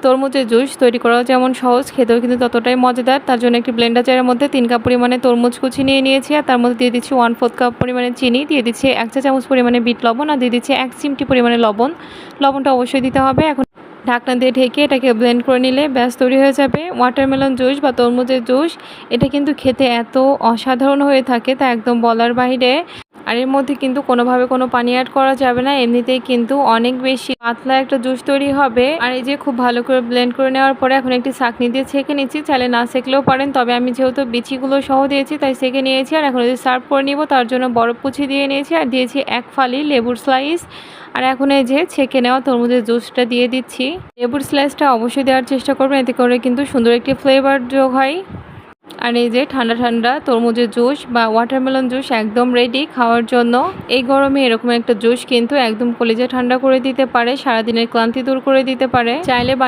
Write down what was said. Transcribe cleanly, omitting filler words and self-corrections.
তরমুজের জুস তৈরি করাও যেমন সহজ, খেতেও কিন্তু ততটাই মজাদার। তার জন্য একটি ব্লেন্ডার জারের মধ্যে 3 কাপ পরিমাণে তরমুজ কুচি নিয়ে নিয়েছি, আর তার মধ্যে দিয়ে দিচ্ছি 1/4 কাপ পরিমাণে চিনি, দিয়ে দিচ্ছি 1 চা চামচ পরিমাণে বিট লবণ, আর দিয়ে দিচ্ছি 1 চিমটি পরিমাণে লবণ। লবণটা অবশ্যই দিতে হবে। এখন ঢাকনা দিয়ে ঢেকে এটাকে ব্লেন্ড করে নিলে ব্যাস তৈরি হয়ে যাবে ওয়াটারমেলন জুস বা তরমুজের জুস। এটা কিন্তু খেতে এত অসাধারণ হয়ে থাকে তা একদম বলার বাইরে। আর এর মধ্যে কিন্তু কোনোভাবে কোনো পানি অ্যাড করা যাবে না, এমনিতেই কিন্তু অনেক বেশি পাতলা একটা জুস তৈরি হবে। আর এই যে খুব ভালো করে ব্লেন্ড করে নেওয়ার পরে এখন একটি ছাঁকনি দিয়ে ছেঁকে নিচ্ছি, চাইলে না সেঁকলেও পারেন, তবে আমি যেহেতু বিচিগুলো সহ দিয়েছি তাই সেঁকে নিয়েছি। আর এখন যদি সার্ভ করে নিব তার জন্য বরফ কুচি দিয়ে নিয়েছি, আর দিয়েছি 1 ফালি লেবুর স্লাইস। আর এখন এই যে ছেঁকে নেওয়া তরমুজের জুসটা দিয়ে দিচ্ছি। লেবুর স্লাইসটা অবশ্যই দেওয়ার চেষ্টা করবেন, এতে করে কিন্তু সুন্দর একটি ফ্লেভার যোগ হয়। আর এই যে ঠান্ডা ঠান্ডা তরমুজের জুস বা ওয়াটারমেলন জুস একদম রেডি খাওয়ার জন্য। এই গরমে এরকম একটা জুস কিন্তু একদম কলিজা ঠান্ডা করে দিতে পারে, সারাদিনের ক্লান্তি দূর করে দিতে পারে। চাইলে